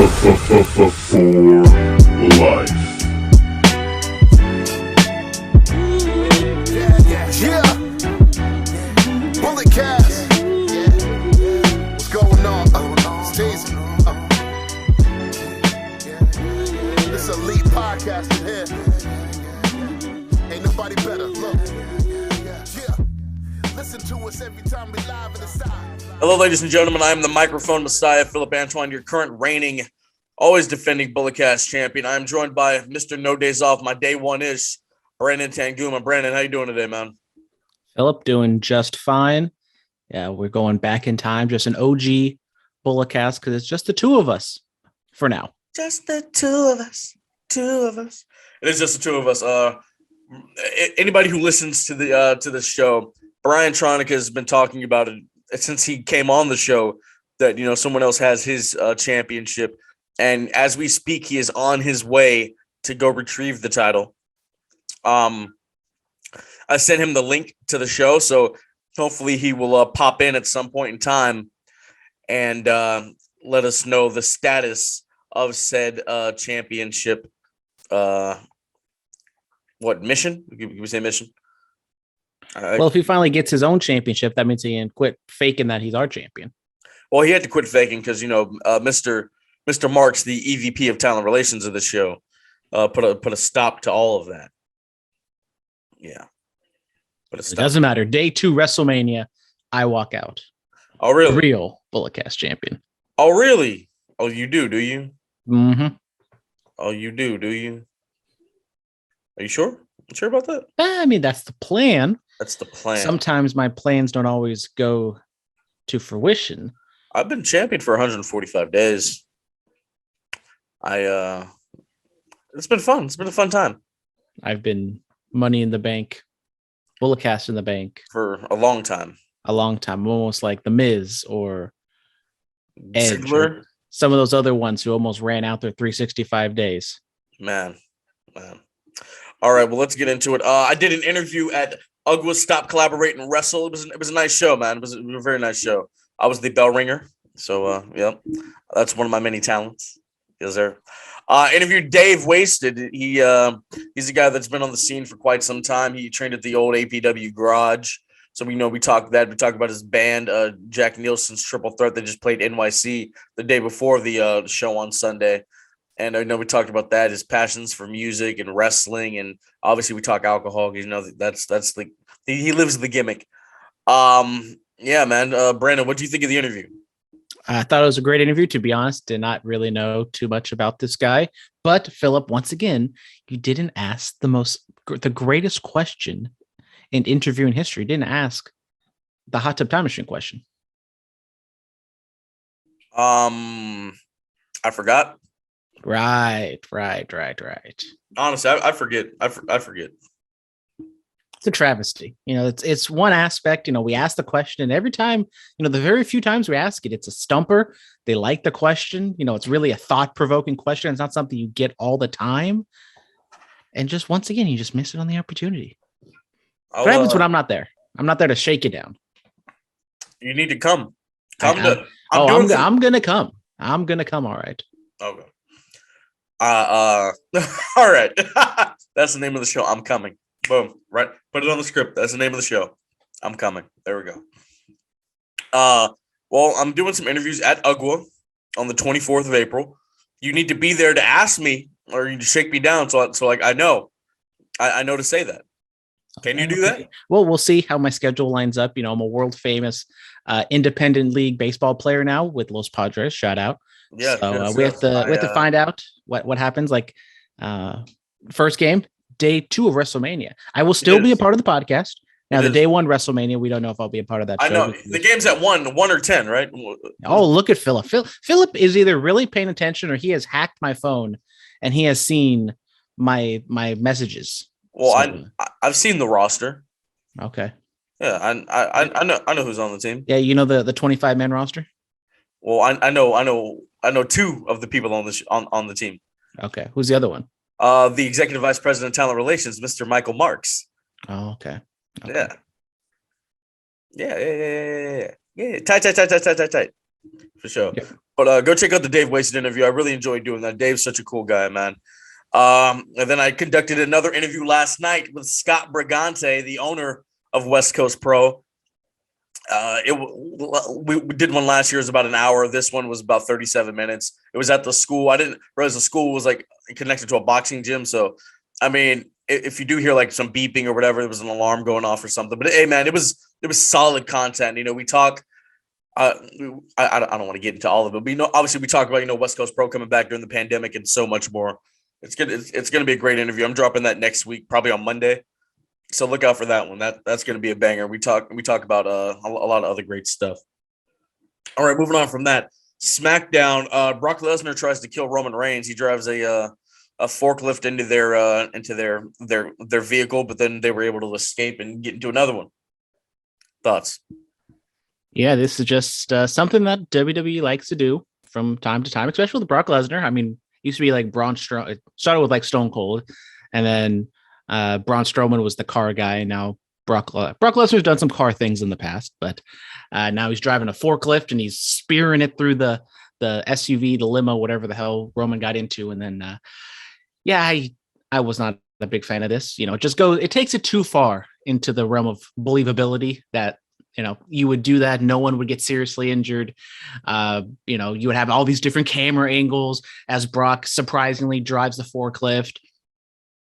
For life. Yeah. Bullet cast. What's going on? Stacy. This elite podcast in here. Ain't nobody better. Look. Yeah. Listen to us every time we live in the side. Hello, ladies and gentlemen. I am the microphone messiah, Philip Antoine, your current reigning, always defending Bulletcast champion. I am joined by Mr. No Days Off. My day one is Brandon Tanguma. Brandon, how you doing today, man? Philip, doing just fine. Yeah, we're going back in time, just an OG Bulletcast because it's just the two of us for now. Just the two of us. It is just the two of us. Anybody who listens to the show, Brian Tronica has been talking about it since he came on the show that, you know, someone else has his championship. And as we speak, he is on his way to go retrieve the title. I sent him the link to the show, so hopefully he will pop in at some point in time and let us know the status of said championship. What mission? Can we say mission? Well, if he finally gets his own championship, that means he can quit faking that he's our champion. Well, he had to quit faking because, you know, Mr. Marks, the EVP of talent relations of the show, put a stop to all of that. Yeah. It doesn't matter. Day 2 WrestleMania, I walk out. Oh, really? Real Bulletcast champion. Oh, really? Oh, you do you? Mm-hmm. Oh, you do you? Are you sure? Sure about that? I mean, that's the plan. That's the plan. Sometimes my plans don't always go to fruition. I've been champion for 145 days. It's been fun. It's been a fun time. I've been Money in the Bank, Bulletcast in the Bank for a long time. I'm almost like The Miz or Edge, Ziggler. or some of those other ones who almost ran out their 365 days. Man. All right, well, let's get into it. I did an interview at UGWA Stop Collaborating Wrestle. It was a nice show, man. It was a very nice show. I was the bell ringer. So, yeah, that's one of my many talents. Yes, sir. Interviewed Dave Wasted. He's a guy that's been on the scene for quite some time. He trained at the old APW Garage. So we talked about his band, Jack Nielsen's Triple Threat. They just played NYC the day before the show on Sunday. And I know we talked about that, his passions for music and wrestling, and obviously we talk alcohol. You know, that's like he lives the gimmick. Yeah, man. Brandon, what do you think of the interview? I thought it was a great interview. To be honest, did not really know too much about this guy. But Philip, once again, you didn't ask the greatest question in interviewing history. You didn't ask the hot tub time machine question. I forgot. Right. Honestly, I forget. I forget. It's a travesty. You know, it's one aspect. You know, we ask the question, and every time, you know, the very few times we ask it, it's a stumper. They like the question. You know, it's really a thought-provoking question. It's not something you get all the time. And just once again, you just miss it on the opportunity. What happens when I'm not there? I'm not there to shake you down. You need to come. I'm gonna come. I'm gonna come. All right. Okay. All right. That's the name of the show. I'm coming. Boom. Right. Put it on the script. That's the name of the show. I'm coming. There we go. Well, I'm doing some interviews at UGWA on the 24th of April. You need to be there to ask me, or you shake me down. So like I know to say that. Can you do that? Well, we'll see how my schedule lines up. You know, I'm a world famous independent league baseball player now with Los Padres. Shout out. Yeah. So we have to find out what happens. Like first game, day 2 of WrestleMania. I will still be a part of the podcast. Now, the day 1 WrestleMania, we don't know if I'll be a part of that show. I know. The game's at 1 or 10, right? Oh, look at Philip. Philip is either really paying attention or he has hacked my phone and he has seen my messages. Well, so, I've seen the roster. Okay. Yeah, I know who's on the team. Yeah, you know the 25-man roster? Well, I know 2 of the people on the team. Okay. Who's the other one? The executive vice president of talent relations, Mr. Michael Marks. Oh, okay. Yeah. Tight. For sure. Yeah. But go check out the Dave Wasted interview. I really enjoyed doing that. Dave's such a cool guy, man. And then I conducted another interview last night with Scott Brigante, the owner of West Coast Pro. We did one last year. It was about an hour. This one was about 37 minutes. It was at the school. I didn't realize the school was like connected to a boxing gym. So, I mean, if you do hear like some beeping or whatever, there was an alarm going off or something. But hey, man, it was solid content. You know, we talk. I don't want to get into all of it, but obviously we talk about West Coast Pro coming back during the pandemic and so much more. It's gonna be a great interview. I'm dropping that next week, probably on Monday. So look out for that one. That's gonna be a banger. We talk about a lot of other great stuff. All right, moving on from that. SmackDown. Brock Lesnar tries to kill Roman Reigns. He drives a forklift into their vehicle, but then they were able to escape and get into another one. Thoughts? Yeah, this is just something that WWE likes to do from time to time, especially with Brock Lesnar. I mean, it used to be like Braun Strowman. It started with like Stone Cold, and then Braun Strowman was the car guy. And now Brock Lesnar's done some car things in the past, but now he's driving a forklift and he's spearing it through the SUV, the limo, whatever the hell Roman got into. And then, I was not a big fan of this. It takes it too far into the realm of believability that, you would do that. No one would get seriously injured. You would have all these different camera angles as Brock surprisingly drives the forklift.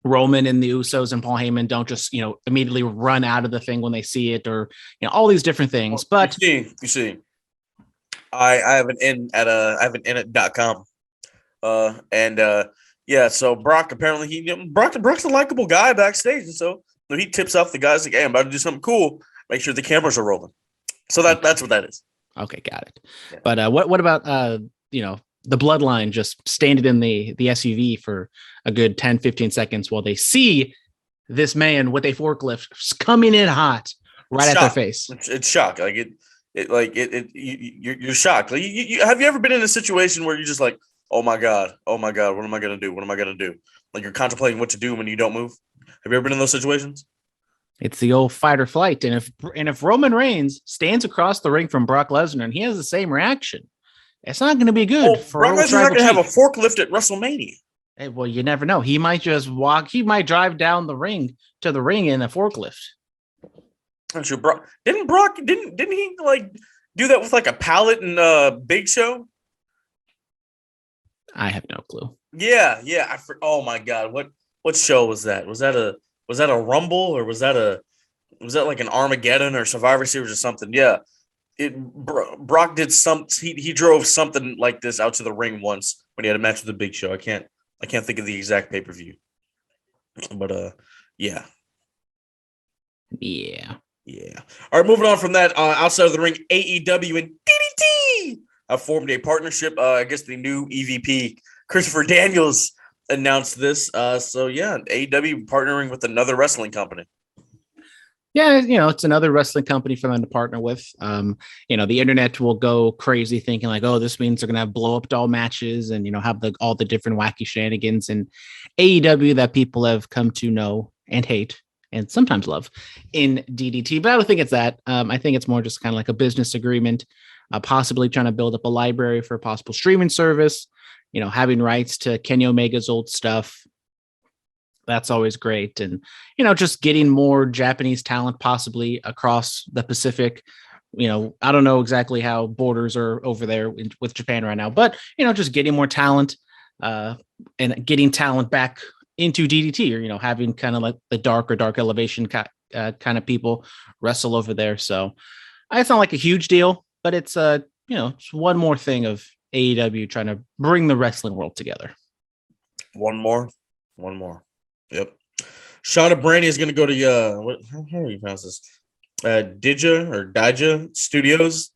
Roman and the Usos and Paul Heyman don't just, immediately run out of the thing when they see it, or, all these different things. But you see, I have an in at .com. So Brock apparently Brock's a likable guy backstage, and so he tips off the guys like, "Hey, I'm about to do something cool. Make sure the cameras are rolling." So that's what that is. Okay, got it. Yeah. But what about the bloodline just standing in the SUV for a good 10, 15 seconds while they see this man with a forklift coming in hot right at their face? It's shock. You're shocked. Like, have you ever been in a situation where you're just like, oh my god, what am I gonna do? What am I gonna do? Like, you're contemplating what to do when you don't move. Have you ever been in those situations? It's the old fight or flight. And if Roman Reigns stands across the ring from Brock Lesnar and he has the same reaction, it's not going to be good. Brock Lesnar's not going to have a forklift at WrestleMania. Hey, well, you never know. He might just walk. He might drive down the ring to the ring in a forklift. I'm sure Brock didn't he like do that with like a pallet and Big Show? I have no clue. Yeah. Oh my god, what show was that? Was that a Rumble, or was that like an Armageddon or Survivor Series or something? Yeah. Brock did he drove something like this out to the ring once when he had a match with the Big Show. I can't think of the exact pay-per-view. But yeah. All right, moving on from that, outside of the ring, AEW and DDT have formed a partnership. I guess the new EVP Christopher Daniels announced this. AEW partnering with another wrestling company. Yeah, it's another wrestling company for them to partner with. The internet will go crazy thinking like, oh, this means they're gonna have blow up doll matches and have all the different wacky shenanigans and AEW that people have come to know and hate and sometimes love in DDT. But I don't think it's that. I think it's more just kind of like a business agreement, possibly trying to build up a library for a possible streaming service. Having rights to Kenny Omega's old stuff. That's always great. And, just getting more Japanese talent possibly across the Pacific. I don't know exactly how borders are over there with Japan right now, but, just getting more talent and getting talent back into DDT, or, having kind of like the dark elevation kind of people wrestle over there. So it's not like a huge deal, but it's, it's one more thing of AEW trying to bring the wrestling world together. One more. Yep. Shauna Brandy is going to go to how do you pronounce this? DIGA Studios.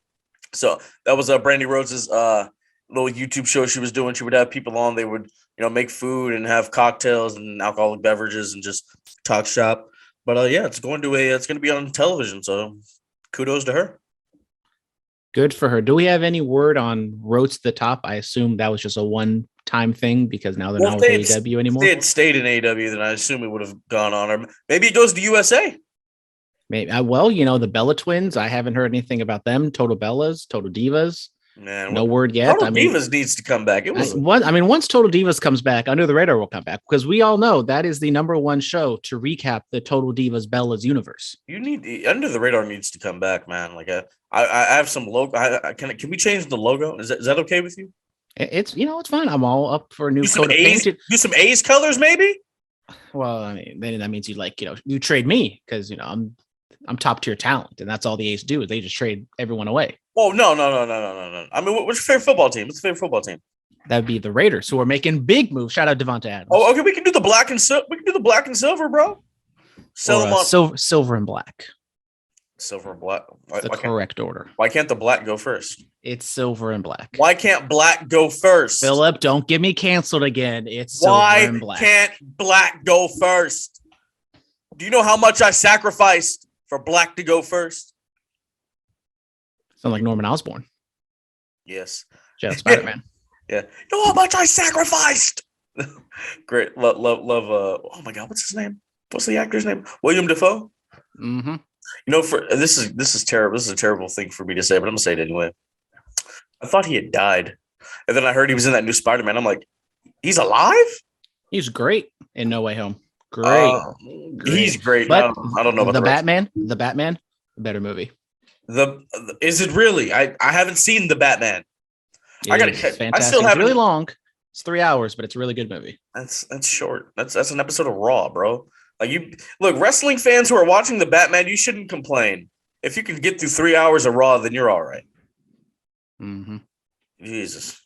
So that was Brandy Rhodes' little YouTube show she was doing. She would have people on. They would make food and have cocktails and alcoholic beverages and just talk shop. But it's going to be on television. So kudos to her. Good for her. Do we have any word on Rhodes to the Top? I assume that was just a one-time thing because now they're not with AEW anymore. If they had stayed in AEW, then I assume it would have gone on. Or maybe it goes to USA. Maybe. The Bella Twins. I haven't heard anything about them. Total Bellas, Total Divas. Man, No word yet. Total Divas needs to come back. Once Total Divas comes back, Under the Radar will come back because we all know that is the #1 show to recap the Total Divas Bella's universe. Under the Radar needs to come back, man. Like I have some logo. Can we change the logo? Is that okay with you? It's it's fine. I'm all up for a new coat of paint. Do some A's colors, maybe. Well, I mean, then that means you trade me because I'm top tier talent, and that's all the A's do is they just trade everyone away. Oh no. I mean, what's your favorite football team? What's your favorite football team? That'd be the Raiders, who are making big moves. Shout out Devonta Adams. Oh, okay. We can do the black and silver. We can do the black and silver, bro. Silver and black. Silver and black. The correct order. Why can't the black go first? It's silver and black. Why can't black go first? Phillip, don't get me canceled again. It's silver and black. Why can't black go first? Do you know how much I sacrificed for black to go first? Sound like Norman Osborn. Yes. Shout out Spider-Man. Yeah. You know how much I sacrificed. Great. Love. Oh my God. What's his name? What's the actor's name? William Dafoe. Mm-hmm. This is terrible. This is a terrible thing for me to say, but I'm gonna say it anyway. I thought he had died, and then I heard he was in that new Spider-Man. I'm like, he's alive? He's great in No Way Home. Great. He's great. But I don't know about the Batman. Better movie. Is it really? I haven't seen the Batman. I gotta catch. Fantastic. I still haven't. It's really long. It's 3 hours, but it's a really good movie. That's short. That's an episode of Raw, bro. Like look, wrestling fans who are watching the Batman, you shouldn't complain. If you can get through 3 hours of Raw, then you're all right. Mm-hmm. Jesus.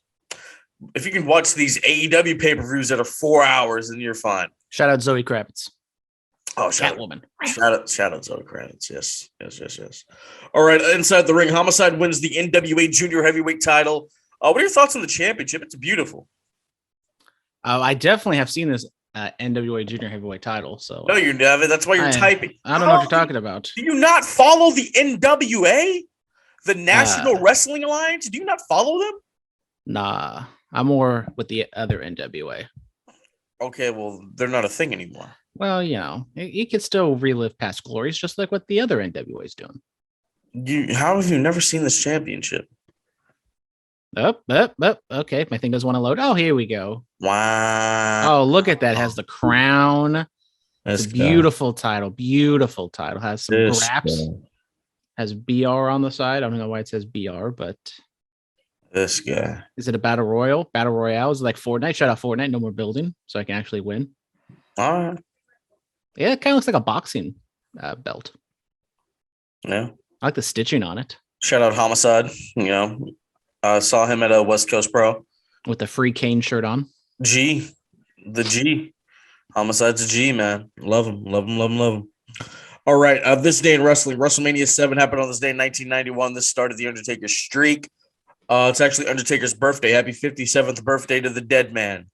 If you can watch these AEW pay-per-views that are 4 hours, then you're fine. Shout out Zoe Kravitz. Oh, Catwoman. Shout out Zoe Kravitz. Yes. All right, inside the ring, Homicide wins the NWA Junior Heavyweight title. What are your thoughts on the championship? It's beautiful. I definitely have seen this NWA Junior Heavyweight title. So no, you never. That's why you're typing. I don't know what you're talking about. Do you not follow the NWA, the National Wrestling Alliance? Do you not follow them? Nah, I'm more with the other NWA. Okay, well, they're not a thing anymore. Well, you can still relive past glories, just like what the other NWA is doing. How have you never seen this championship? Okay, my thing doesn't want to load. Oh, here we go. Wow. Oh, look at that. It has the crown. It's a beautiful title. Beautiful title. Has some graps. Has BR on the side. I don't know why it says BR, but this guy. Is it a battle royal? Battle royale is like Fortnite. Shout out Fortnite. No more building, so I can actually win. All right. Yeah, it kind of looks like a boxing belt. Yeah. I like the stitching on it. Shout out Homicide. Saw him at a West Coast Pro with the free Kane shirt on. G. Homicide's a G, man. Love him. All right. This day in wrestling, WrestleMania 7 happened on this day in 1991. This started the Undertaker's streak. It's actually Undertaker's birthday. Happy 57th birthday to the dead man.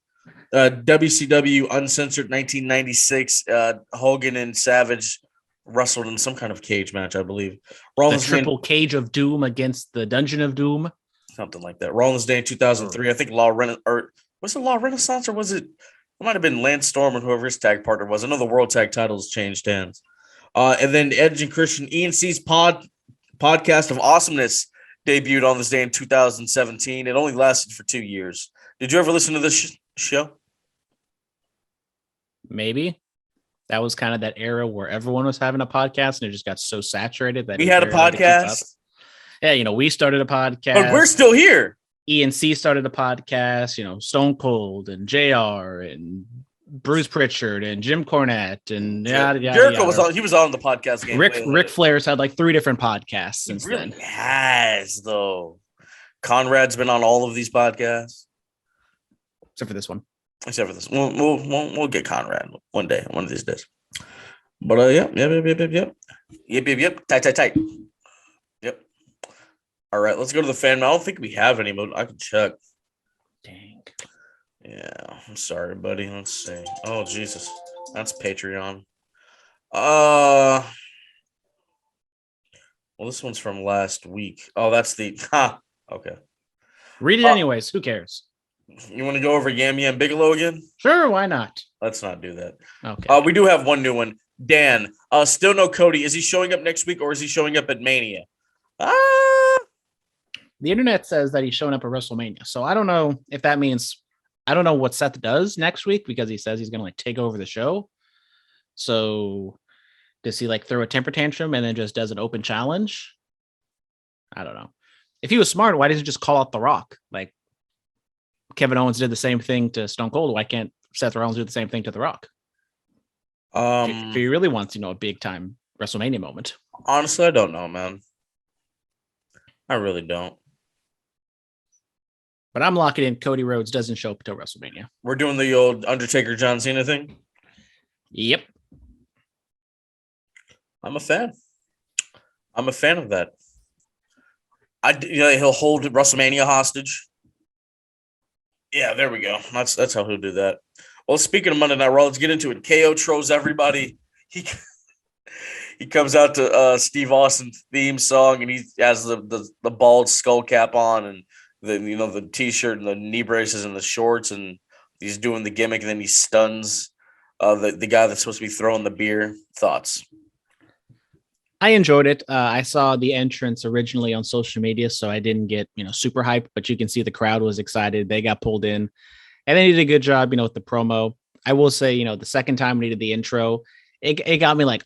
WCW Uncensored 1996. Hogan and Savage wrestled in some kind of cage match, I believe. Rollins the triple cage of doom against the Dungeon of Doom. Something like that. Rollins Day in 2003. I think was it Law Renaissance or was it? It might have been Lance Storm and whoever his tag partner was. I know the world tag titles changed hands. And then Edge and Christian ENC's podcast of awesomeness debuted on this day in 2017. It only lasted for 2 years. Did you ever listen to this show? Maybe. That was kind of that era where everyone was having a podcast and it just got so saturated that we had a podcast. Yeah, we started a podcast. But we're still here. ENC started a podcast, Stone Cold and JR and Bruce Pritchard and Jim Cornette and Jericho was on. He was on the podcast game. Ric Flair's had like 3 different podcasts since then. Has though. Conrad's been on all of these podcasts, except for this one. We'll get Conrad one day, one of these days. But yep. Tight. Yep. All right, let's go to the fan mail. I don't think we have any. I can check. Dang. Yeah, I'm sorry, buddy. Let's see. Oh, Jesus. That's Patreon. Well, this one's from last week. Oh, that's the... Okay. Read it anyways. Who cares? You want to go over Yam Yam Bigelow again? Sure, why not? Let's not do that. Okay. We do have one new one. Dan, still no Cody. Is he showing up next week or is he showing up at Mania? The internet says that he's showing up at WrestleMania. So I don't know if that means, I don't know what Seth does next week because he says he's going to like take over the show. So does he like throw a temper tantrum and then just does an open challenge? I don't know. If he was smart, why doesn't he just call out The Rock? Like Kevin Owens did the same thing to Stone Cold. Why can't Seth Rollins do the same thing to The Rock? If he really wants, a big time WrestleMania moment. Honestly, I don't know, man. I really don't. But I'm locking in Cody Rhodes doesn't show up until WrestleMania. We're doing the old Undertaker John Cena thing. Yep. I'm a fan. I'm a fan of that. He'll hold WrestleMania hostage. Yeah, there we go. That's how he'll do that. Well, speaking of Monday Night Raw, let's get into it. KO throws everybody. He comes out to Steve Austin's theme song, and he has the bald skull cap on, and the t-shirt and the knee braces and the shorts, and he's doing the gimmick, and then he stuns the guy that's supposed to be throwing the beer. Thoughts? I enjoyed it. I saw the entrance originally on social media, so I didn't get, super hyped, but you can see the crowd was excited. They got pulled in, and they did a good job, with the promo. I will say, the second time we did the intro, it got me like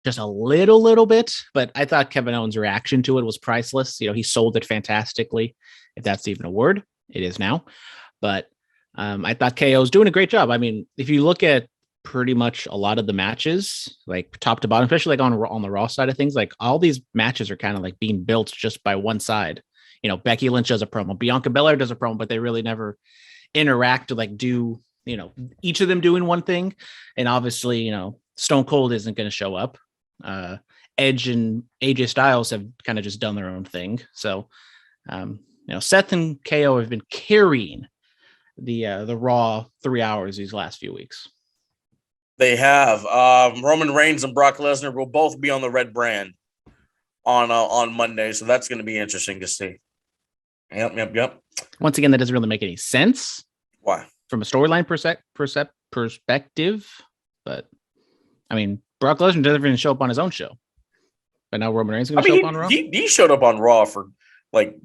just a little bit, but I thought Kevin Owens' reaction to it was priceless. He sold it fantastically. If that's even a word, it is now. But I thought KO was doing a great job. I mean, if you look at pretty much a lot of the matches, like top to bottom, especially like on the Raw side of things, like all these matches are kind of like being built just by one side. Becky Lynch does a promo, Bianca Belair does a promo, but they really never interact to like do, each of them doing one thing. And obviously, Stone Cold isn't going to show up. Edge and AJ Styles have kind of just done their own thing. So, Seth and KO have been carrying the Raw 3 hours these last few weeks. They have. Roman Reigns and Brock Lesnar will both be on the red brand on Monday, so that's going to be interesting to see. Yep. Once again, that doesn't really make any sense. Why? From a storyline perspective, but I mean, Brock Lesnar doesn't even show up on his own show, but now Roman Reigns is going to show up on Raw. He showed up on Raw for like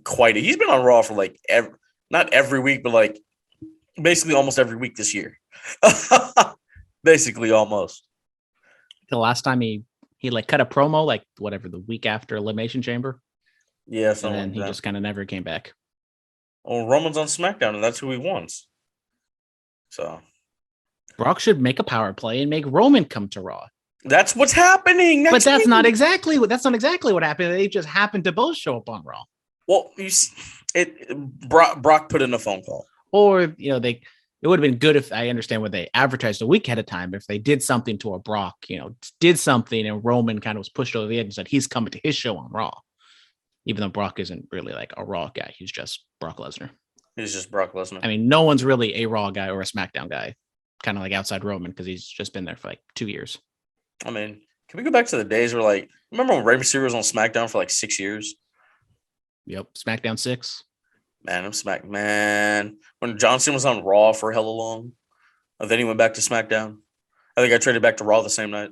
he's been on Raw for like not every week, but like basically almost every week this year. Basically, almost. The last time he like cut a promo, like whatever, the week after Elimination Chamber. Yeah, and then he just kind of never came back. Well, Roman's on SmackDown, and that's who he wants. So Brock should make a power play and make Roman come to Raw. That's what's happening. But that's not exactly what happened. They just happened to both show up on Raw. Well, Brock put in a phone call, or it would have been good if I understand what they advertised a week ahead of time. If they did something to a Brock, did something and Roman kind of was pushed over the edge and said he's coming to his show on Raw, even though Brock isn't really like a Raw guy. He's just Brock Lesnar. He's just Brock Lesnar. I mean, no one's really a Raw guy or a SmackDown guy, kind of like outside Roman because he's just been there for like 2 years. I mean, can we go back to the days where like, remember when Rey Mysterio was on SmackDown for like 6 years? Yep, SmackDown 6. Man. When Johnson was on Raw for hella long, and then he went back to SmackDown. I think I traded back to Raw the same night.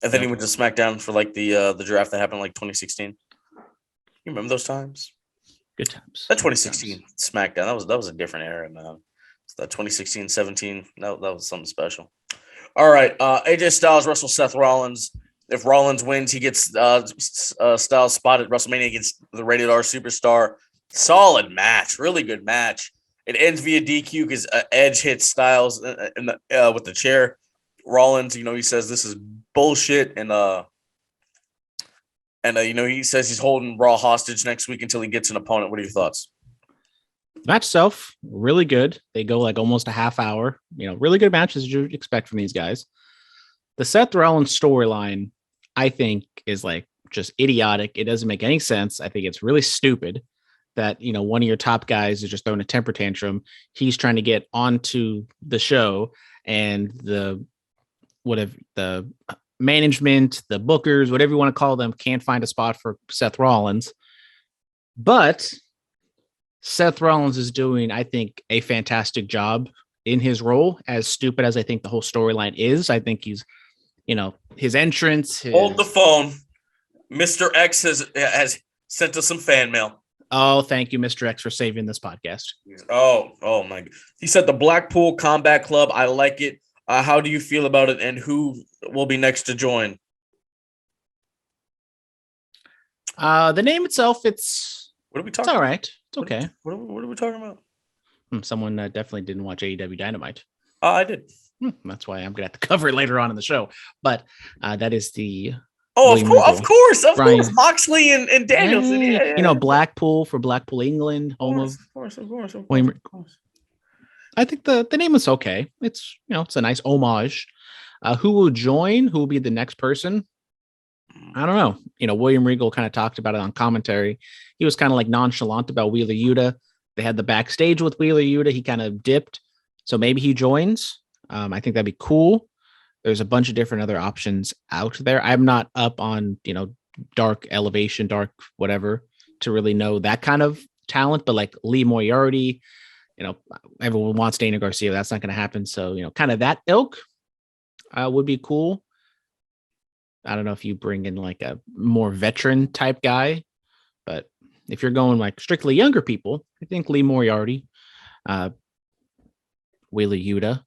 And then he went to SmackDown for like the draft that happened in like 2016. You remember those times? Good times. That 2016 SmackDown, that was a different era, man. So that 2016-17, that was something special. All right, AJ Styles wrestles Seth Rollins. If Rollins wins, he gets Styles spotted at WrestleMania against the Rated R Superstar. Solid match, really good match. It ends via DQ because Edge hits Styles with the chair. Rollins, he says this is bullshit, and he says he's holding Raw hostage next week until he gets an opponent. What are your thoughts? Match itself, really good. They go like almost a half hour. Really good matches you expect from these guys. The Seth Rollins storyline, I think, is like just idiotic. It doesn't make any sense. I think it's really stupid that, one of your top guys is just throwing a temper tantrum. He's trying to get onto the show, and the management, the bookers, whatever you want to call them, can't find a spot for Seth Rollins. But Seth Rollins is doing, I think, a fantastic job in his role, as stupid as I think the whole storyline is. I think he's, his entrance. Hold the phone. Mr. X has sent us some fan mail. Oh, thank you, Mr. X, for saving this podcast. Oh my God. He said the Blackpool Combat Club. I like it. How do you feel about it, and who will be next to join? The name itself, What are we it's talking all about? right. It's okay. What are we talking about? Someone definitely didn't watch AEW Dynamite. I did. That's why I'm gonna have to cover it later on in the show. But that is the of course, Moxley and Danielson. Yeah. Blackpool for Blackpool, England, home of course. I think the name is okay. It's it's a nice homage. Who will join? Who will be the next person? I don't know. William Regal kind of talked about it on commentary. He was kind of like nonchalant about Wheeler Yuta. They had the backstage with Wheeler Yuta. He kind of dipped. So maybe he joins. I think that'd be cool. There's a bunch of different other options out there. I'm not up on, Dark Elevation, Dark whatever, to really know that kind of talent, but like Lee Moriarty, everyone wants Dana Garcia. That's not going to happen. So, kind of that ilk would be cool. I don't know if you bring in like a more veteran type guy, but if you're going like strictly younger people, I think Lee Moriarty, Wheeler Yuta,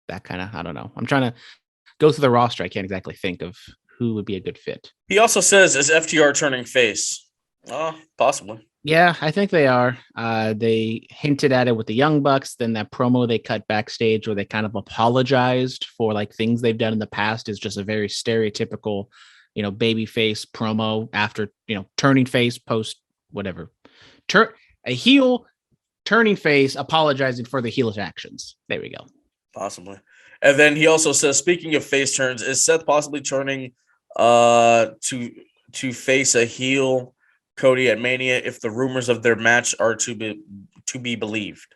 that kind of, I don't know. I'm trying to go through the roster. I can't exactly think of who would be a good fit. He also says, is FTR turning face? Possibly. Yeah, I think they are. They hinted at it with the Young Bucks. Then that promo they cut backstage where they kind of apologized for like things they've done in the past is just a very stereotypical, baby face promo after, turning face post whatever. A heel turning face, apologizing for the heelish actions. There we go. Possibly. And then he also says, speaking of face turns, is Seth possibly turning to face a heel Cody at Mania if the rumors of their match are to be believed?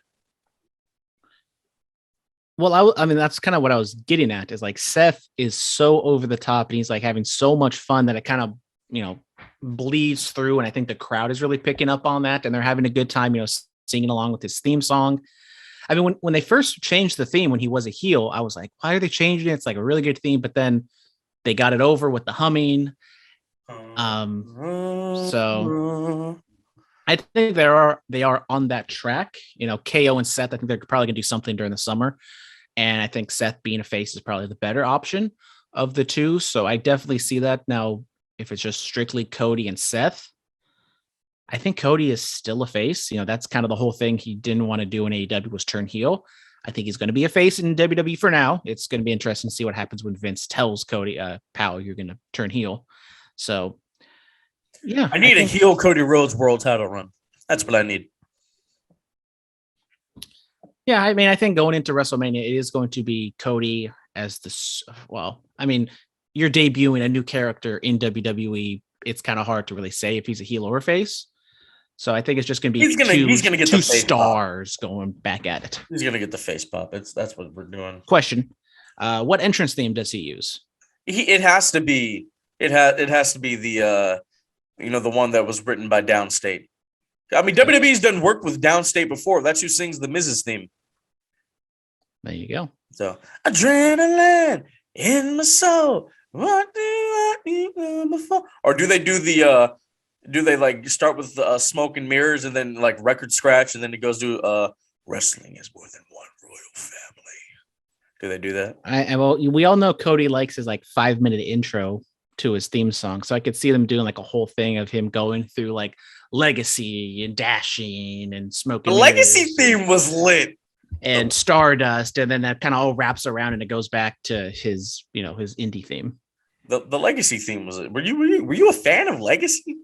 Well, I mean, that's kind of what I was getting at is like Seth is so over the top and he's like having so much fun that it kind of, bleeds through. And I think the crowd is really picking up on that and they're having a good time, singing along with his theme song. I mean, when they first changed the theme when he was a heel, I was like, why are they changing it? It's like a really good theme, but then they got it over with the humming. So I think they are on that track. KO and Seth, I think they're probably gonna do something during the summer. And I think Seth being a face is probably the better option of the two. So I definitely see that. Now, if it's just strictly Cody and Seth, I think Cody is still a face. That's kind of the whole thing he didn't want to do in AEW was turn heel. I think he's going to be a face in WWE for now. It's going to be interesting to see what happens when Vince tells Cody, pal, you're going to turn heel. So, yeah. I need a heel Cody Rhodes world title run. That's what I need. Yeah, I mean, I think going into WrestleMania, it is going to be Cody as you're debuting a new character in WWE. It's kind of hard to really say if he's a heel or a face. So I think it's just going to be he's gonna get two stars pop. Going back at it. He's going to get the face pop. That's what we're doing. Question: what entrance theme does he use? It has to be the the one that was written by Downstate. I mean, WWE's done work with Downstate before. That's who sings the Miz's theme. There you go. So adrenaline in my soul. What do I need before? Or do they do the? Do they like start with smoke and mirrors and then like record scratch and then it goes to wrestling is more than one royal family? Do they do that? Well, we all know Cody likes his like 5-minute intro to his theme song, so I could see them doing like a whole thing of him going through like legacy and dashing and smoking. The legacy theme was lit. And Stardust, and then that kind of all wraps around and it goes back to his his indie theme. The legacy theme was it? Were you a fan of Legacy?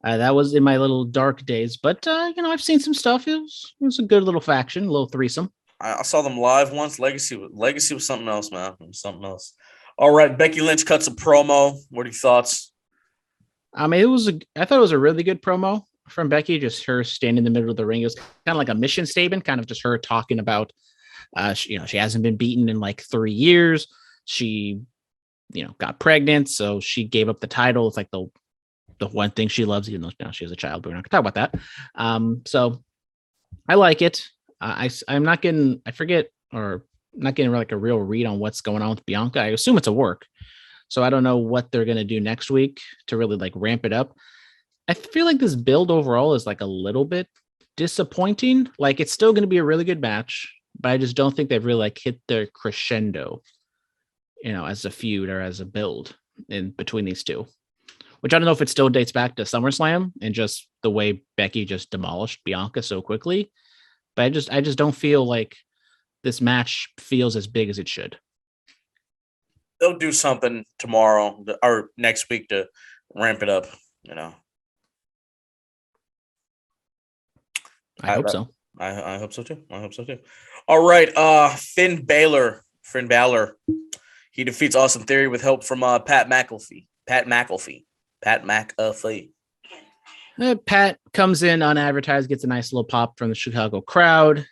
That was in my little dark days, but I've seen some stuff. It was a good little faction, a little threesome. I saw them live once. Legacy was something else, man. It was something else. All right, Becky Lynch cuts a promo. What are your thoughts? I mean, I thought it was a really good promo from Becky. Just her standing in the middle of the ring. It was kind of like a mission statement, kind of just her talking about, she hasn't been beaten in like 3 years. She, got pregnant, so she gave up the title. It's like the one thing she loves, even though now she has a child, but we're not gonna talk about that. So I like it. I'm not getting, I forget, or not getting like a real read on what's going on with Bianca. I assume it's a work. So I don't know what they're going to do next week to really like ramp it up. I feel like this build overall is like a little bit disappointing. Like it's still going to be a really good match, but I just don't think they've really like hit their crescendo, as a feud or as a build in between these two, which I don't know if it still dates back to SummerSlam and just the way Becky just demolished Bianca so quickly. But I just don't feel like this match feels as big as it should. They'll do something tomorrow or next week to ramp it up, I hope so. I hope so too. All right. Finn Balor. He defeats Austin Theory with help from Pat McAfee. Pat comes in unadvertised, gets a nice little pop from the Chicago crowd.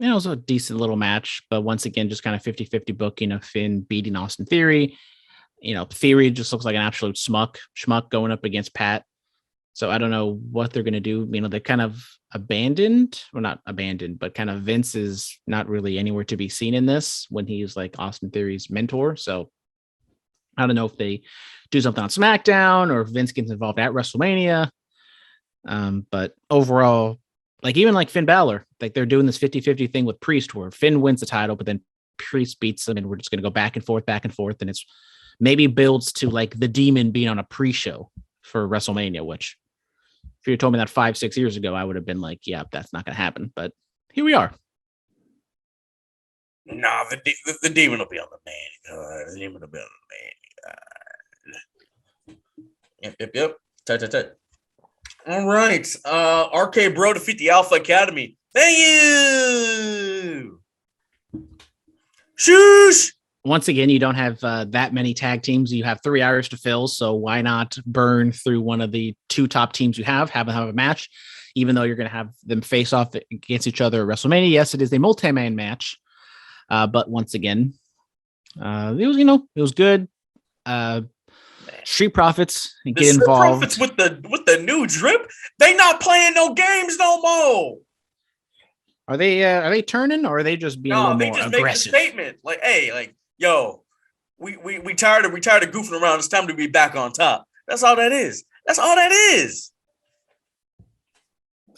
It was a decent little match, but once again, just kind of 50-50 booking of Finn beating Austin Theory. Theory just looks like an absolute schmuck going up against Pat. So I don't know what they're going to do. They kind of not abandoned, but kind of Vince is not really anywhere to be seen in this when he's like Austin Theory's mentor. So I don't know if they do something on SmackDown or if Vince gets involved at WrestleMania. But overall, like even like Finn Balor, like they're doing this 50-50 thing with Priest where Finn wins the title, but then Priest beats him and we're just going to go back and forth. And it's maybe builds to like the Demon being on a pre-show for WrestleMania, which if you told me that 5-6 years ago, I would have been like, yeah, that's not going to happen. But here we are. Nah, the Demon will be on the main. The Demon will be on the main. Yep. Tight. All right. RK Bro defeat the Alpha Academy. Thank you. Shoosh. Once again, you don't have that many tag teams. You have 3 hours to fill, so why not burn through one of the 2 top teams you have a match, even though you're going to have them face off against each other at WrestleMania. Yes, it is a multi-man match, but once again, it was good. Street Profits get involved. Street Profits with the new drip. They not playing no games no more. Are they turning or are they just being a little more aggressive? Make a statement like, hey, like, yo, we tired of goofing around. It's time to be back on top. That's all that is.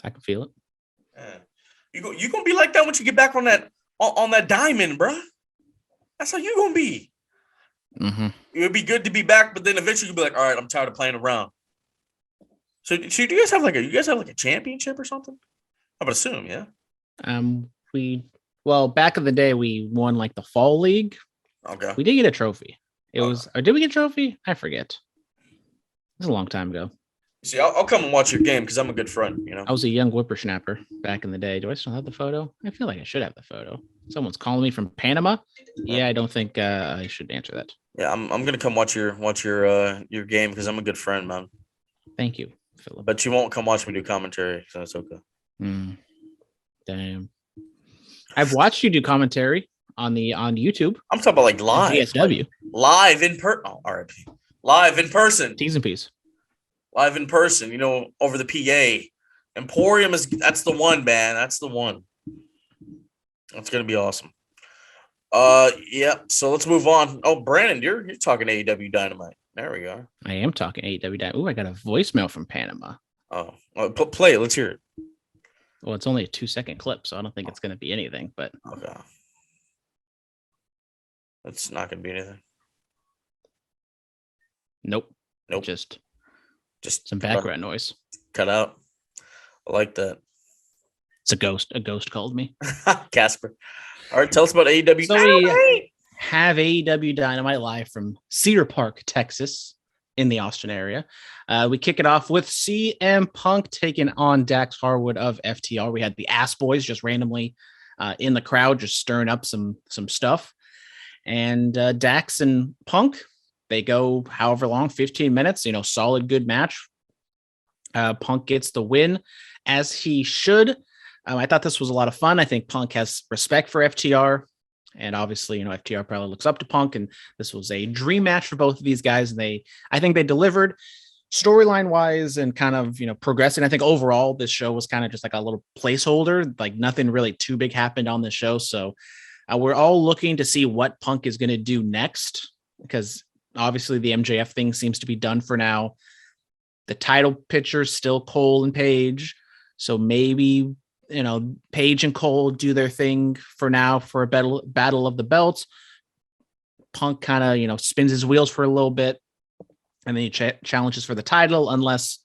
I can feel it. You gonna be like that once you get back on that diamond, bro. That's how you gonna be. Mm-hmm. It would be good to be back, but then eventually you'll be like, all right, I'm tired of playing around. So do you guys have like a championship or something? I would assume, yeah. Back in the day we won like the fall league. Okay. We did get a trophy. Or did we get a trophy? I forget. It was a long time ago. See, I'll come and watch your game because I'm a good friend, I was a young whippersnapper back in the day. Do I still have the photo? I feel like I should have the photo. Someone's calling me from Panama. Yeah, I don't think I should answer that. Yeah, I'm gonna come watch your game because I'm a good friend, man. Thank you, Phillip. But you won't come watch me do commentary, so it's okay. Damn. I've watched you do commentary on YouTube. I'm talking about like live. DSW. Live in person. Oh, RIP. Live in person. T's and P's. Live in person, over the PA. Emporium that's the one, man. That's the one. That's gonna be awesome. Yeah. So let's move on. Oh, Brandon, you're talking AEW Dynamite. There we go. I am talking AEW Dynamite. Ooh, I got a voicemail from Panama. Oh, well, play it. Let's hear it. Well, it's only a 2-second clip, so I don't think it's going to be anything. But okay, it's not going to be anything. Nope. Just some background noise. Cut out. I like that. It's a ghost. A ghost called me. Casper. All right, tell us about AEW. So we have AEW Dynamite live from Cedar Park, Texas, in the Austin area. We kick it off with CM Punk taking on Dax Harwood of FTR. We had the Ass Boys just randomly in the crowd, just stirring up some stuff. And Dax and Punk, they go however long, 15 minutes, solid, good match. Punk gets the win, as he should. I thought this was a lot of fun. I think Punk has respect for FTR. And obviously, FTR probably looks up to Punk. And this was a dream match for both of these guys. And I think they delivered storyline wise and kind of, progressing. I think overall, this show was kind of just like a little placeholder. Like nothing really too big happened on the show. So we're all looking to see what Punk is going to do next. because obviously the MJF thing seems to be done for now. The title picture is still Cole and Paige. So maybe, Paige and Cole do their thing for now for a battle of the belts. Punk kind of, spins his wheels for a little bit, and then he challenges for the title unless,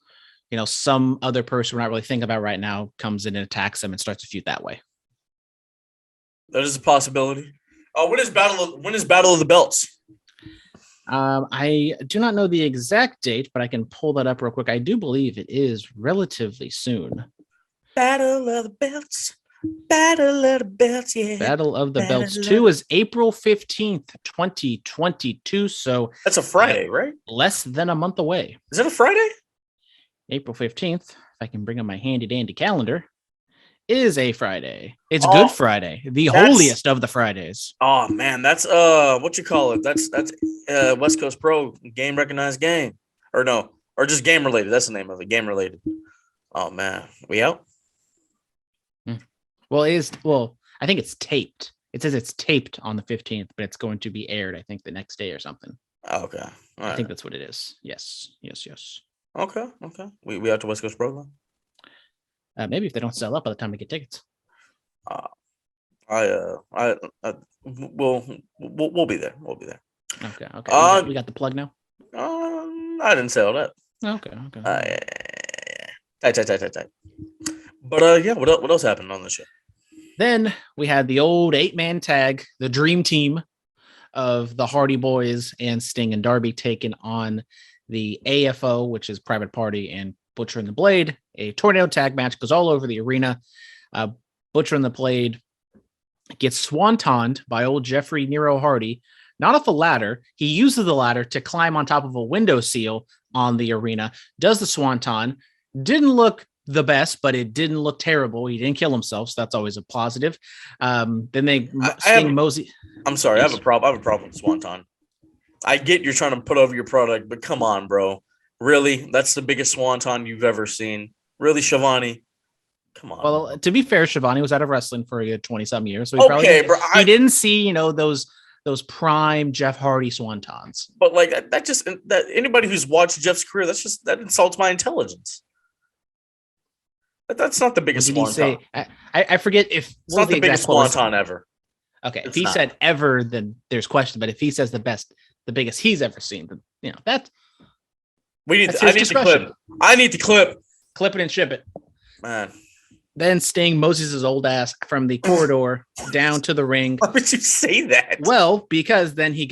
some other person we're not really thinking about right now comes in and attacks him and starts a feud that way. That is a possibility. When is Battle of the Belts? I do not know the exact date, but I can pull that up real quick. I do believe it is relatively soon. Battle of the Belts. Battle of the Belts, yeah. Battle of the Belts 2 is April 15th, 2022. So that's a Friday, right? Less than a month away. Is it a Friday? April 15th, if I can bring up my handy dandy calendar, is a Friday. It's Good Friday, the holiest of the Fridays. Oh man, that's what you call it? That's West Coast Pro game recognized game. Or no, or just game related. That's the name of it. Game related. Oh man. We out? Well, I think it's taped. It says it's taped on the 15th, but it's going to be aired, I think, the next day or something. Okay. I think that's what it is. Yes. Okay. We out to West Coast Pro then? Maybe if they don't sell up by the time we get tickets. We'll be there. We'll be there. Okay. We got the plug now. I didn't sell that. Okay. Tight. But yeah, what else happened on the show? Then we had the old 8-man tag, the dream team of the Hardy Boys and Sting and Darby taking on the AFO, which is Private Party and Butcher and the Blade. A tornado tag match goes all over the arena. Butcher and the Blade gets swantoned by old Jeffrey Nero Hardy, not off a ladder. He uses the ladder to climb on top of a window seal on the arena, does the swanton. Didn't look the best, but it didn't look terrible. He didn't kill himself, so that's always a positive. Then they Sting Mosey. I'm sorry, I have a problem with swanton. I get you're trying to put over your product, but come on, bro. Really? That's the biggest swanton you've ever seen? Really, Shivani? Come on. Well, to be fair, Shivani was out of wrestling for a good 20-some years. So he didn't see, those prime Jeff Hardy swantons. But like that anybody who's watched Jeff's career, that insults my intelligence. That's not the biggest swanton. I forget if it's not the biggest swanton ever. Okay, if he said ever, then there's question. But if he says the biggest he's ever seen, then that's I need the clip. Clip it and ship it, man. Then Sting Moses his old ass from the corridor down to the ring. Why would you say that? Well, because then he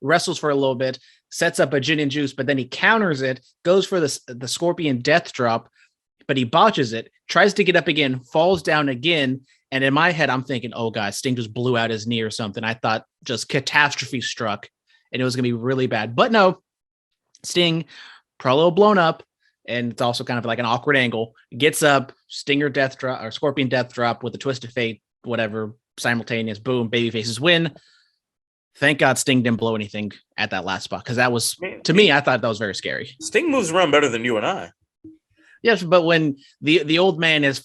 wrestles for a little bit, sets up a gin and juice, but then he counters it, goes for the Scorpion Death Drop, but he botches it, tries to get up again, falls down again. And in my head, I'm thinking, oh, God, Sting just blew out his knee or something. I thought just catastrophe struck and it was going to be really bad. But no, Sting, probably a little blown up. And it's also kind of like an awkward angle. Gets up, Stinger Death Drop or Scorpion Death Drop with a Twist of Fate, whatever, simultaneous, boom, babyfaces win. Thank God Sting didn't blow anything at that last spot because that was, to me, I thought that was very scary. Sting moves around better than you and I. Yes, but when the old man is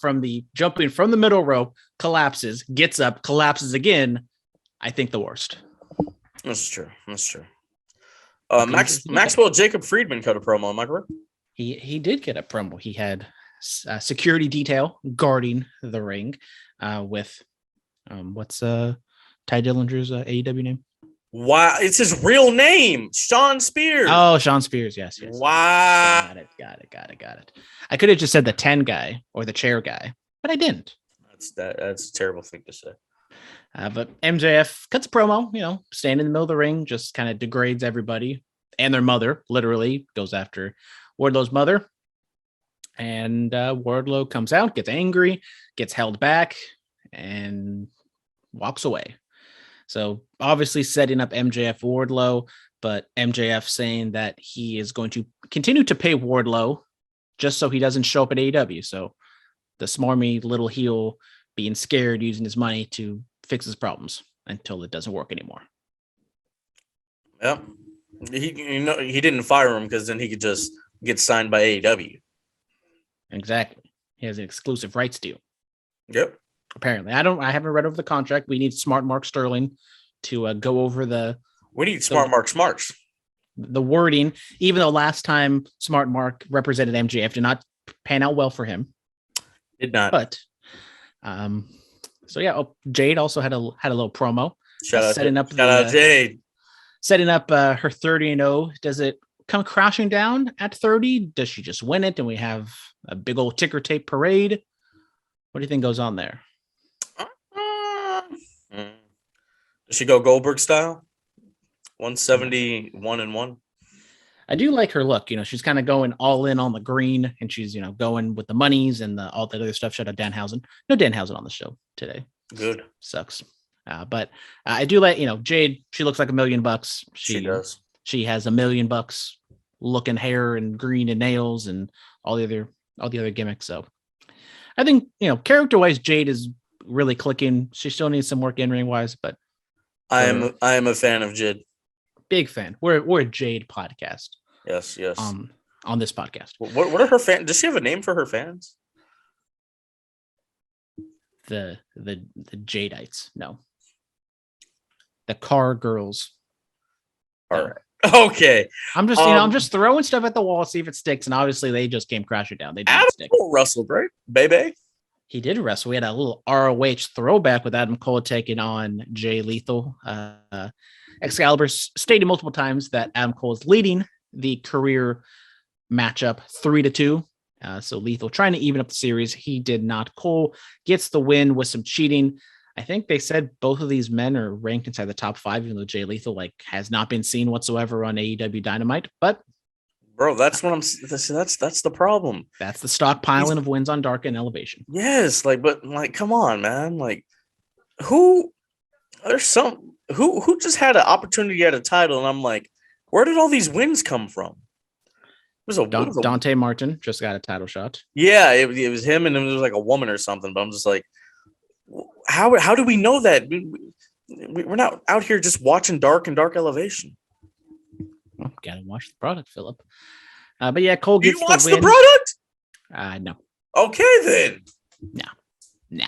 jumping from the middle rope, collapses, gets up, collapses again, I think the worst. That's true. Maxwell Jacob Friedman cut a promo, am I correct? He did get a promo. He had security detail guarding the ring with what's Ty Dillinger's AEW name? Wow, it's his real name, Sean Spears. Oh, Sean Spears, yes. Wow. Got it. I could have just said the 10 guy or the chair guy, but I didn't. That's a terrible thing to say. But MJF cuts a promo, standing in the middle of the ring, just kind of degrades everybody and their mother, literally goes after Wardlow's mother. And Wardlow comes out, gets angry, gets held back, and walks away. So obviously setting up MJF Wardlow, but MJF saying that he is going to continue to pay Wardlow just so he doesn't show up at AEW. So the smarmy little heel being scared, using his money to fix his problems until it doesn't work anymore. Yep. He didn't fire him because then he could just get signed by AEW. Exactly. He has an exclusive rights deal. Yep. Apparently. I haven't read over the contract. We need smart Mark Sterling to go over We need Smart Mark Smarts. The wording, even though last time Smart Mark represented MJF, did not pan out well for him. Did not. But, Jade also had a little promo. Shout out Jade. Setting up her 30-0. Does it come crashing down at 30? Does she just win it and we have a big old ticker tape parade? What do you think goes on there? Does she go Goldberg style? 171-1. I do like her look. She's kind of going all in on the green, and she's going with the monies and all that other stuff. Shout out Danhausen. No Danhausen on the show today. Good. Sucks. But I do like Jade. She looks like $1 million. She does. She has $1 million looking hair and green and nails and all the other gimmicks. So I think character wise, Jade is really clicking. She still needs some work in ring wise, but I am a fan of Jade. Big fan. We're a Jade podcast. Yes. On this podcast. What are her fans? Does she have a name for her fans? The Jadites. No. The car girls. All right. Okay. I'm just I'm just throwing stuff at the wall, see if it sticks, and obviously they just came crashing down. They didn't Adam stick. Cole wrestled, right? Baby. He did wrestle. We had a little ROH throwback with Adam Cole taking on Jay Lethal. Excalibur stated multiple times that Adam Cole is leading the career matchup 3-2. So Lethal trying to even up the series. He did not. Cole gets the win with some cheating. I think they said both of these men are ranked inside the top 5, even though Jay Lethal has not been seen whatsoever on AEW Dynamite. But bro, that's what I'm. That's the problem. That's the stockpiling of wins on Dark and Elevation. Yes, come on, man. Who just had an opportunity at a title, and I'm like, where did all these wins come from? Dante Martin just got a title shot. Yeah, it was him, and it was like a woman or something. But I'm just like, how do we know that? We're not out here just watching Dark and Dark Elevation. Well, gotta watch the product, Phillip. But yeah, Cole gets you watch the win. The product? No. Okay then. Nah.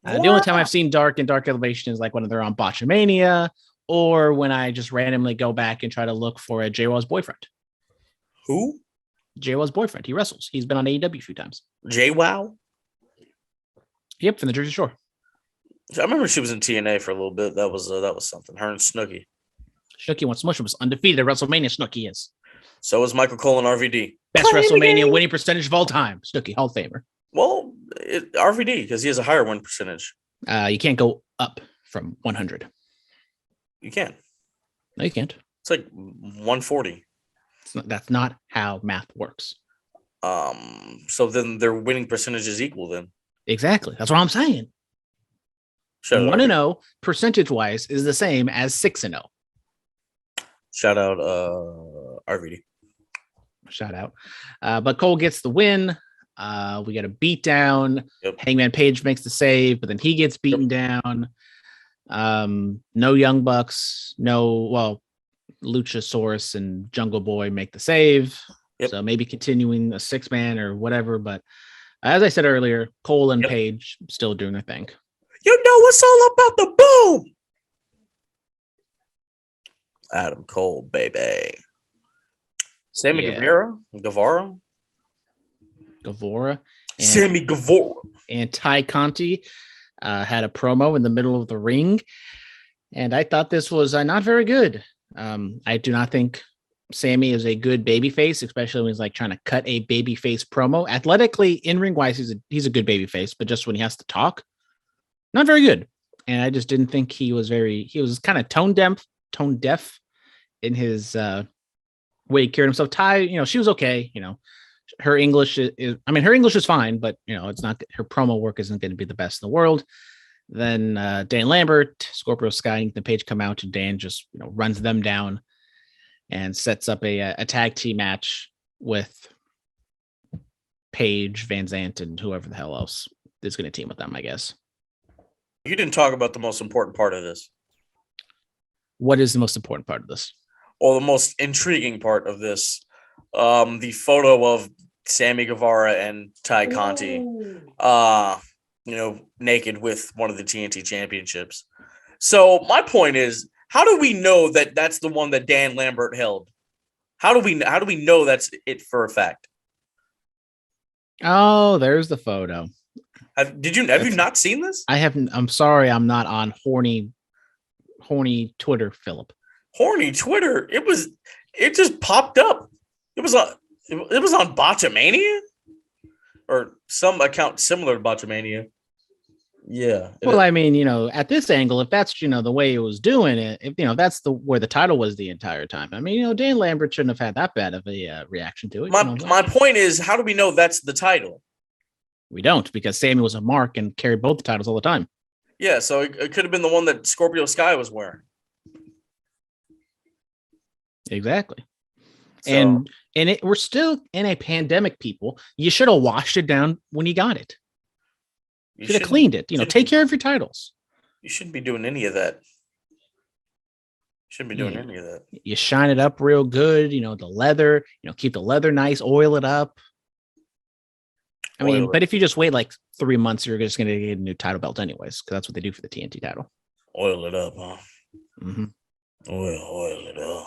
The only time I've seen Dark and Dark Elevation is when they're on Botchamania, or when I just randomly go back and try to look for a JWoww's boyfriend. Who? JWoww's boyfriend. He wrestles. He's been on AEW a few times. JWoww? Yep, from the Jersey Shore. I remember she was in TNA for a little bit. That was something. Her and Snooki. Snooki once Mushroom was undefeated at WrestleMania. Snooki is. So is Michael Cole and RVD. Best WrestleMania winning percentage of all time. Snooki, Hall of Famer. Well, RVD, because he has a higher win percentage. You can't go up from 100. You can. No, you can't. It's like 140. That's not how math works. So then their winning percentage is equal then. Exactly. That's what I'm saying. 1-0 percentage wise is the same as 6-0. Shout out RVD. Shout out. But Cole gets the win. We got a beat down. Yep. Hangman Page makes the save, but then he gets beaten down. No Young Bucks. Luchasaurus and Jungle Boy make the save. Yep. So maybe continuing a 6-man or whatever. But as I said earlier, Cole and Page still doing their thing. You know it's all about the boom. Adam Cole, baby. Sammy Guevara. Sammy Guevara. And Ty Conti had a promo in the middle of the ring. And I thought this was not very good. I do not think Sammy is a good babyface, especially when he's trying to cut a babyface promo. Athletically, in-ring wise, he's a good babyface, but just when he has to talk, not very good. And I just didn't think he was kind of tone deaf in his way he carried himself. Ty, she was okay. Her English her English is fine, but it's not, her promo work isn't going to be the best in the world. Then Dan Lambert, Scorpio Sky, and Ethan Page come out, and Dan just runs them down and sets up a tag team match with Page, Van Zant, and whoever the hell else is going to team with them, I guess. You didn't talk about the most important part of this. What is the most important part of this? Well, the most intriguing part of this, the photo of Sammy Guevara and Ty Conti, naked with one of the TNT championships. So my point is, How do we know that that's the one that Dan Lambert held? How do we know that's it for a fact? Oh, there's the photo. Have you not seen this? I haven't. I'm sorry, I'm not on horny Twitter, Phillip. Horny Twitter. It just popped up. It was on Botchamania or some account similar to Botchamania. Yeah. Well, I mean, at this angle, if that's the way it was doing it, if that's where the title was the entire time. I mean, Dan Lambert shouldn't have had that bad of a reaction to it. My point is, how do we know that's the title? We don't, because Sammy was a mark and carried both the titles all the time. Yeah, so it could have been the one that Scorpio Sky was wearing. Exactly. So, and we're still in a pandemic, people. You should have washed it down when you got it. You should have cleaned it. Take care of your titles. You shouldn't be doing any of that. Shouldn't be doing any of that. You shine it up real good. The leather. Keep the leather nice. Oil it up. But if you just wait like 3 months, you're just going to get a new title belt anyways, because that's what they do for the TNT title. Oil it up, huh? Mm-hmm. Oil it up.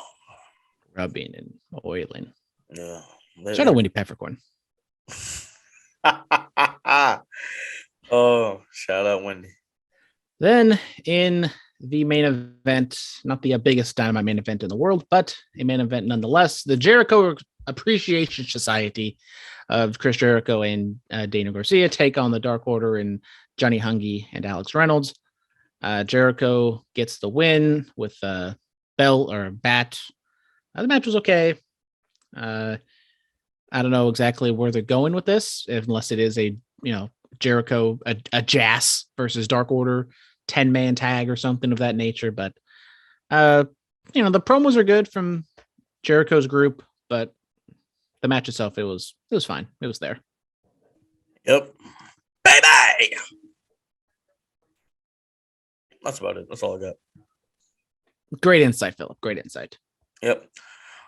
Rubbing and oiling. Yeah. Shout out Wendy Peppercorn. Oh, shout out Wendy. Then in the main event, not the biggest Dynamite main event in the world, but a main event nonetheless, the Jericho Appreciation Society of Chris Jericho and Dana Garcia take on the Dark Order and Johnny Hungy and Alex Reynolds. Jericho gets the win with a bell or a bat. The match was okay. I don't know exactly where they're going with this, unless it is a Jericho a Jazz versus Dark Order 10-man tag or something of that nature. But the promos are good from Jericho's group, but the match itself, it was fine. It was there. Yep. Baby. That's about it. That's all I got. Great insight, Phillip. Great insight. Yep.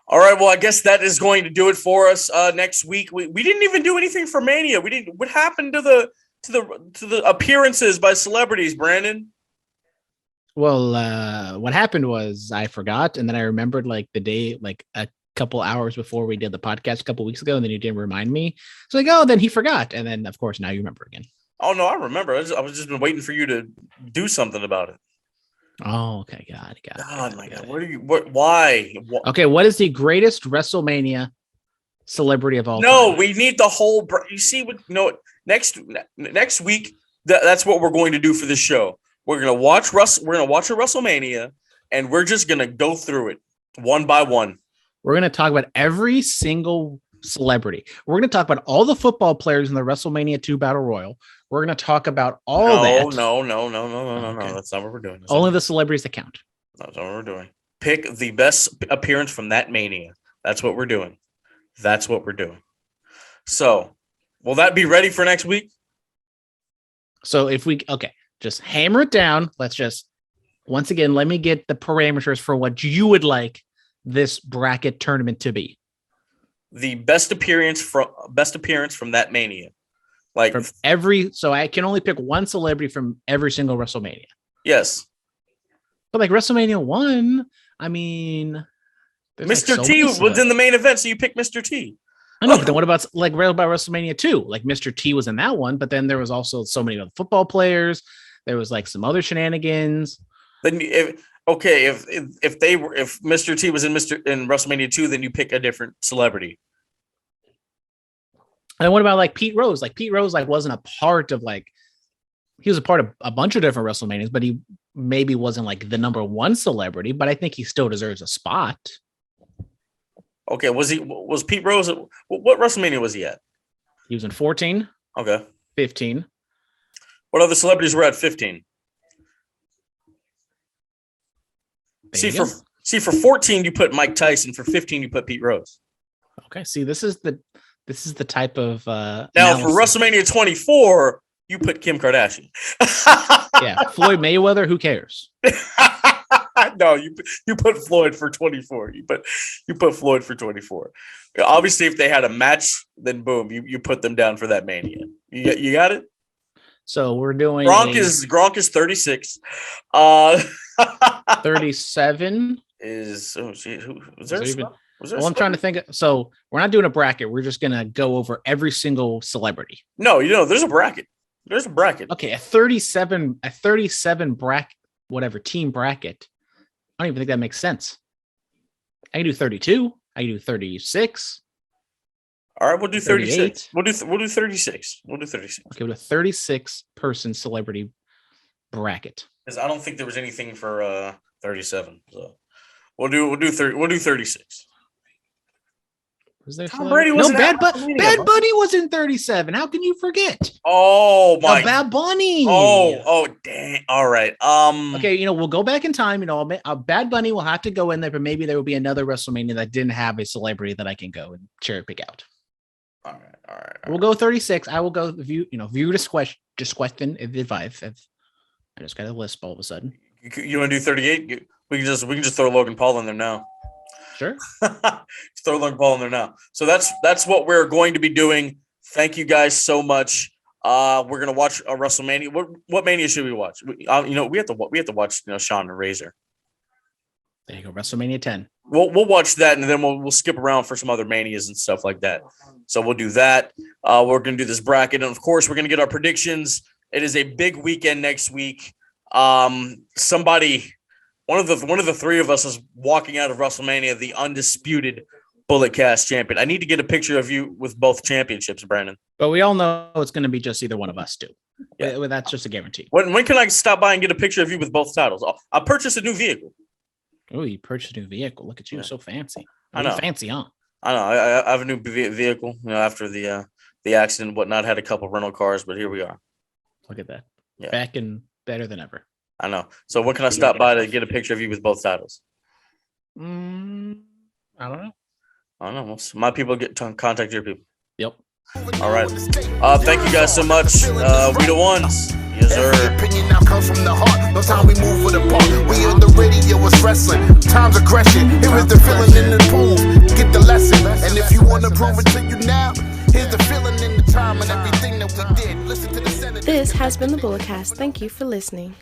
All right. Well, I guess that is going to do it for us. Next week, we didn't even do anything for Mania. We didn't. What happened to the appearances by celebrities, Brandon? Well, what happened was I forgot, and then I remembered like the day, like a couple hours before we did the podcast a couple weeks ago, and then you didn't remind me. So then he forgot, and then of course now you remember again. Oh no, I remember. I was just been waiting for you to do something about it. Oh, okay, got it. God, my God, why? Okay, what is the greatest WrestleMania celebrity of all time? No, we need the whole. You see what? Next week, that's what we're going to do for the show. We're gonna watch We're gonna watch a WrestleMania, and we're just gonna go through it one by one. We're gonna talk about every single celebrity. We're gonna talk about all the football players in the WrestleMania 2 Battle Royal. We're gonna talk about all that. No. Okay. That's not what we're doing. Only the celebrities that count. That's not what we're doing. Pick the best appearance from that Mania. That's what we're doing. So, will that be ready for next week? So just hammer it down. Let's just, once again, let me get the parameters for what you would like this bracket tournament to be. The best appearance from that Mania. Like so I can only pick one celebrity from every single WrestleMania. Yes. But like WrestleMania 1, I mean, Mr. T was in the main event, so you pick Mr. T. I know, but then what about WrestleMania 2? Like Mr. T was in that one, but then there was also so many other football players. There was like some other shenanigans. Then if Mr. T was in WrestleMania 2, then you pick a different celebrity. And what about like Pete Rose? Like Pete Rose wasn't a part of he was a part of a bunch of different WrestleManias, but he maybe wasn't like the number one celebrity, but I think he still deserves a spot. Okay, was Pete Rose what WrestleMania was he at? He was in 14. Okay. 15. What other celebrities were at 15? See for 14 you put Mike Tyson, for 15 you put Pete Rose. Okay, see this is the type of now analysis. For WrestleMania 24 you put Kim Kardashian. Yeah, Floyd Mayweather, who cares? No, you put Floyd for 24. You put Floyd for 24. Obviously, if they had a match, then boom, you put them down for that Mania. You got it? So we're doing Gronk is 36. 37 is oh gee, who was there? Well, I'm trying to think. So we're not doing a bracket. We're just gonna go over every single celebrity. No, there's a bracket. There's a bracket. Okay, a 37 bracket, whatever team bracket. I don't even think that makes sense. I can do 32. I can do 36. All right, we'll do 36. 38. We'll do 36. We'll do 36. Okay, with a 36 person celebrity bracket. Because I don't think there was anything for 37. So we'll do 36. Was there Tom Brady wasn't Bad Bunny was in 37. How can you forget? Oh my! Bad Bunny. Oh dang! All right. Okay, we'll go back in time. Bad Bunny will have to go in there, but maybe there will be another WrestleMania that didn't have a celebrity that I can go and cherry pick out. All right. We'll go 36. I will go view disquestion advice. I just got a lisp all of a sudden. You want to do 38? We can just throw Logan Paul in there now. Sure. Just throw Logan Paul in there now. So that's what we're going to be doing. Thank you guys so much. We're gonna watch a WrestleMania. What Mania should we watch? We have to watch Shawn and Razor. There you go, WrestleMania 10. We'll watch that, and then we'll skip around for some other manias and stuff like that. So we'll do that. We're gonna do this bracket, and of course, we're gonna get our predictions. It is a big weekend next week. One of the three of us is walking out of WrestleMania, the undisputed Bullet Cast champion. I need to get a picture of you with both championships, Brandon. But we all know it's going to be just either one of us two. Yeah. Well, that's just a guarantee. When can I stop by and get a picture of you with both titles? I'll purchase a new vehicle. Oh, you purchased a new vehicle. Look at you, so fancy. I know. Fancy, huh? I know. I have a new vehicle. After the accident and whatnot, had a couple rental cars, but here we are. Look at that. Yeah. Back and better than ever. I know. So when can I stop by to get a picture of you with both titles? I don't know. I don't know. My people get to contact your people. Yep. All right. Thank you guys so much. We the ones. Yes, sir. Opinion now comes from the heart. No time we move with a part. We on the radio, it's wrestling. Time's aggression. Here is the feeling in the pool. Get the lesson. And if you want to prove it to you now, here's the feeling in the time and everything that we did. Listen to the Senate. This has been the Bulletcast. Thank you for listening.